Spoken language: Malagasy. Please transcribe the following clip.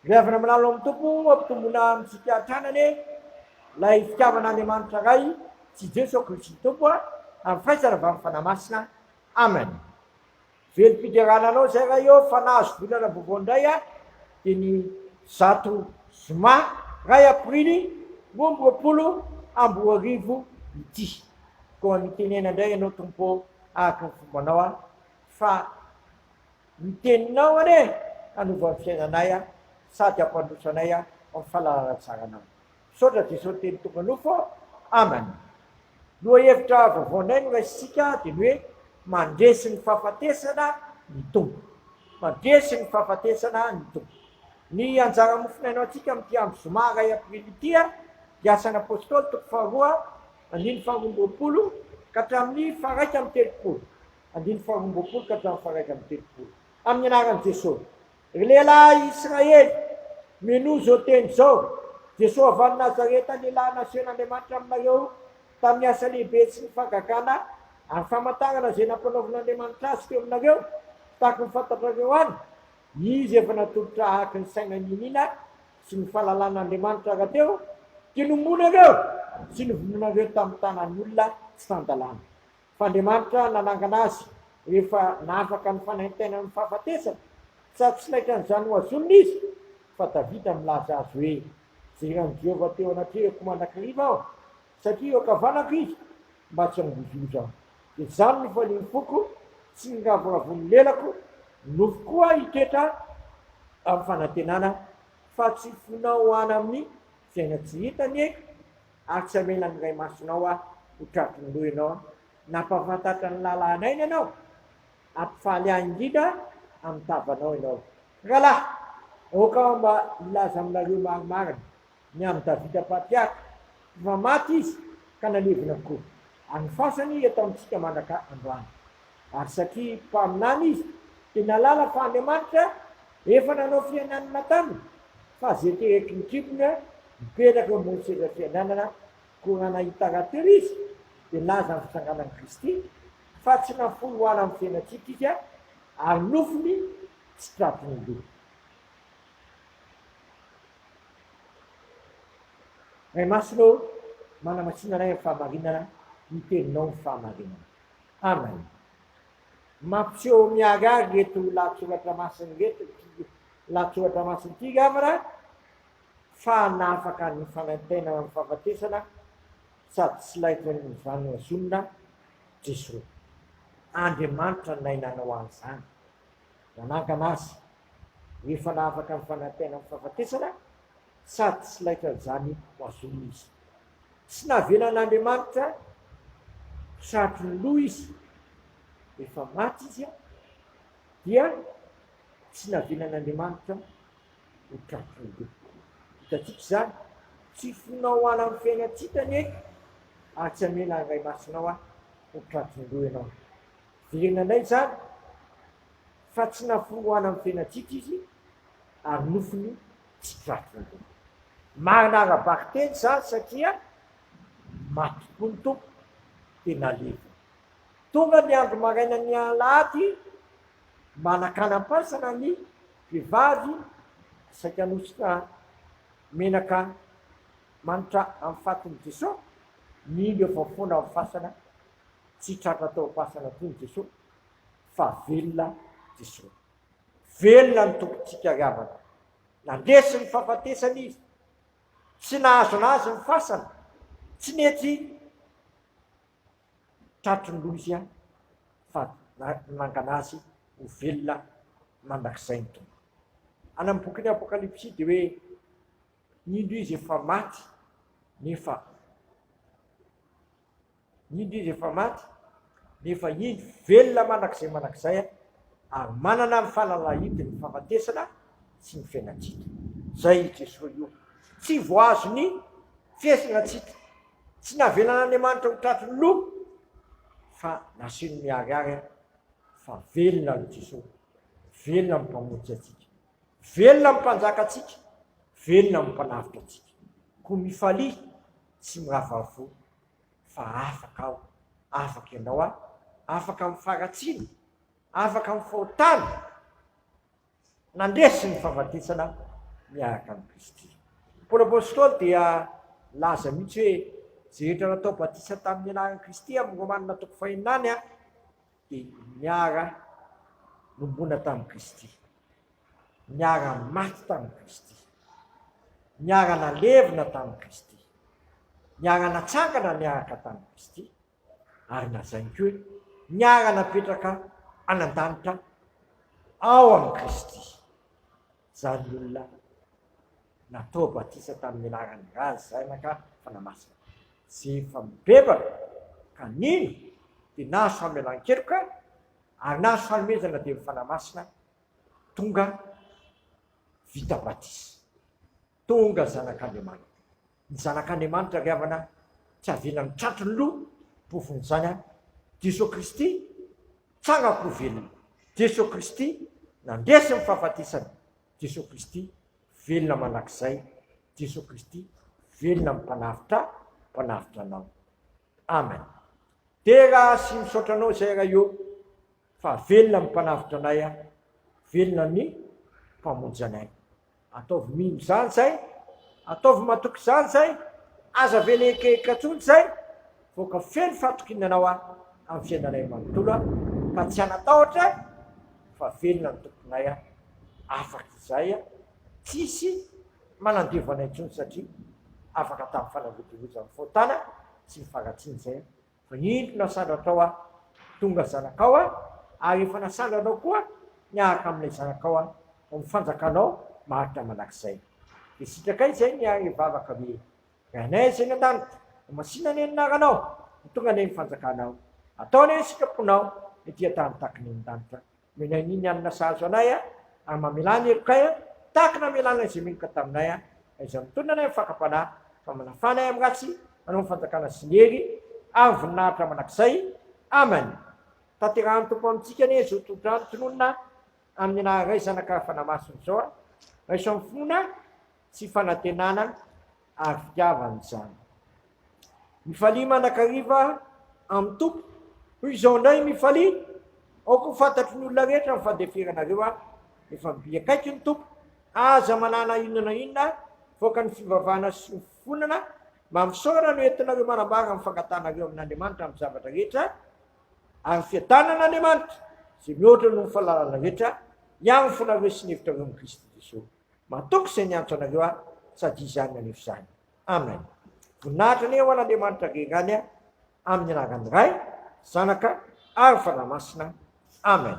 Rehefa manalo amin'ny tompo ampitomboina amin'ny sikiatranany lay fitiavan'Andriamanitra ray tsy Jesosy Kristy tompo amin'ny faisana avy amin'ny fanamasina. Amen. Velom-pidirananao zay raha eo fa nahazo volana vaovao indray dia ny 1 Zoma ray aprily 2020 ity. Koa nitenena indray ianao tompo ahaka ny fombanao fa miteninao ane hanova ny fiainanay sady ampandrosanay amin'ny fahalalana-tsaranao. Saotra Jesosy teny tomponofo. Amen. Lohahevitra vaovao indray no raisitsika dia ny hoe mandresy ny fahafatesana ny tompo. Mandresy ny fahafatesana ny tompo. Ny anjara mofinainao antsika amin'ity andro Zoma ray aprily ity dia asan'ny apôstôly toko 2:20 ka hatramin'ny 1:30. 2:20 ka hatramin'ny 1:30. Amin'ny anaran'i Jesosy. Lehilahy Israely, mino zao teny zao. Jesosy avy any Nazareta lehilahy nasian'Andriamanitra aminareo tamin'ny asa lehibe sy ny fagagana amin'ny famantarana izay nampanaovin'Andriamanitra azy teo aminareo tahaka ny fantatrareo any. Izy efa natolotra ahaka ny saina ninina sy ny fahalalàn'Andriamanitra rahateo dia nomonareo sy novomonareo tamin'ny tanan'olona tsy tandalàna. Fa Andriamanitra nanangana azy rehefa nafaka ny fanaintaina ny fahafatesana sady tsy laitra n'izany ho azonina izy fa Davida milaza azy hoe zay ran'ny Jehovah teo anatrehako mandrakariva aho satria eo kavanako izy mba tsy hangozoza aho. Dia izany ny faliany foko sy ny ravoravon'ny lelako nofo koa hiketra amin'ny fanantenana fa tsy fonao any amin'ny fiaina tsy hitany eky ary tsy amena ny ray masonao ho tratry ny lohanao. Nampafantatra ny lalànainy ianao ampifaly ahy indrindra amin'ny tavanao ianao. Rahalahy, oka mba ilaza aminareo marimarina ny amin'ny Davida patriarka fa maty izy ka nalevina koa. Any fasany eto amintsika mandaka androany. Ary satria mpaminany izy dia nalala fa Andriamanitra efa nanao fiainanana taminy fa zay tereky ny tribony mipetraka ambony seza fiainanana koa nahita rahateo izy dia laza amin'ny fitsanganan'i Kristy fa tsy nafolo hoana amin'ny fiainantsika izy ary nofony tsy tratry ny loha. Ray masonao manamasinanay amin'ny fahamarinana ny teninao ny fahamarinana. Amen. Mampiseho miarary reto lahatsoratra masiny reto lahatsoratra masiny ity gavana fa nafaka ny fanaintaina amin'ny fahafatesana sady tsy laitra ny zany azonina Jesosy. Andriamanitra nainanao an'izany nanangana azy rehefa nafaka ny fanaintaina amin'ny fahafatesana sady tsy laitra zany azonina izy. Tsy navelan'Andriamanitra satry ny loha izy efa maty izy dia tsy navelan'Andriamanitra ho tratry ny loha. Hitatsika izany tsy fonao any amin'ny fiainantsika neky ary tsy amena ray masonao ho tratry ny loha ianao. Verina indray izany fa tsy nafolo any amin'ny fiainantsika izy ary nofony tsy tratry ny loha. Marina arabaky teny izany satria maty tokoa ny tompo dia naleva. Tonga ny andro maraina ny alahady manakanam-pasana ny vehivavy saika hanosika menaka manitra amin'ny fatin'i Jesosy mily efa foana amin'ny fasana tsy tratra tao am-pasana toy ny Jesosy fa velona Jesosy. Velona ny tompontsika ravana. Nandesy ny fahafatesana izy. Tsy nahazo anazy ny fasana. Tsy nety tratry ny loha izy fa nangana azy ho velona mandrakizay ny tompo. Any amin'ny bokin'ny Apokalipsy dia hoe indro izy efa maty nefa indro velona mandrakizay ary manana ny fahalalahidiny ny fahafatesana sy ny fiainantsika. Zay Jesosy io tsy voazo ny fiesinantsika, tsy navelan'Andriamanitra ho tratry ny loha fa nasiany miarary fa velona ny Jesosy, velona mimpamonjy atsika, velona mimpanjaka atsika, velona mimpanavitra atsika. Koa mifalia tsy miravavo fa afaka aho, afaka ianao afaka mifaratsina, afaka mifahotana nandesy ny fahafatesana miaraka amin'ny Kristy. Paoly apôstôly dia laza mihitsy hoe zehetra natao batisa tamin'ny anaran'i Kristy amin'ny Romanina toko fahinany dia miara nombona tamin'i Kristy, miara maty tamin'i Kristy, miara nalevina tamin'i Kristy, miara natsangana miaraka tamin'i Kristy, ary nazainy koa hoe miara napetraka anan-danitra ao amin'ny Kristy. Zany olona natao batisa tamin'ny anaran'ny razy zanaka fanamasina. Zay efa mibebaka ka nino dia nahazo famelan-keloka ary nahazo fanomezana dia mifanamasina, tonga vita batisa, tonga zanak'Andriamanitra. Ny zanak'Andriamanitra ry havana tsy avelany tratry ny loha pofon'izany Jesosy Kristy tsangako velona. Jesosy Kristy nandresy ny fahafatisany. Jesosy Kristy velona manakizay. Jesosy Kristy velona mpanavitra anao. Amen. Dia raha sy misaotra anao izay raha eo fa velona mpanavitra anay, velona ny mpamonjy anay. Ataovy mino izany zay, ataovy matoky izany zay, aza velekeka tsony zay, voaka feno fatokinanao amin'ny fiainanay manontolo ka tsy anatahotra fa velona ny tomponay afaka izay tsisy manandevo anay intsony satria afaka tamin'ny fanavodilozan'ny fontana sy mifaratsiny zay fa intona sandratrao tonga zanakao ary efa nasandranao koa miaraka amin'ilay zanakao ho mifanjakanao maharitra manakizay. Dia sitrakay zay miary vavaka hoe rainay zay ny an-danitra masina ny anaranao tonga ny mifanjakanao, ataony sitraponao ny dia tany takiny an-danitra. Minay niny anina sahazo anay ary mamelany elokay tahaka namelana izay menoka taminay izay mitondra anay mifakapanahy fa manafanay amin'ny ratsy manao mifanjakana sy ny hery amin'ny voninahitra manakizay. Amen. Tanterahan'ny tompo amintsika anie zao todrano tononona amin'ny anaray zanaka fanamasiny zao raiso amin'ny fona sy fanantenana ary fitiavany izany. Mifalia manakariva amin'ny tompo hoy izao indray mifalia aoko fantatry ny olona rehetra ny fandeferanareo efa mibi akaiky ny tompo aza manana inona voaka ny fivavahana sy ny fifonana mba misaorana no entinareo manambara amin'ny fangatanareo amin'Andriamanitra amin'ny zavatra rehetra ary fiadanan'Andriamanitra zay mihoatra no fahalalana rehetra ihany fonareo sy ny hevitrareo amin'ny Kristy Jesosy. Matoky izay niantso anareo sady izany anefa izany. Amen. Voninahitra ny eo an'Andriamanitra rerany amin'ny anaran'ny Ray, Zanaka ary Fanamasina. Amen.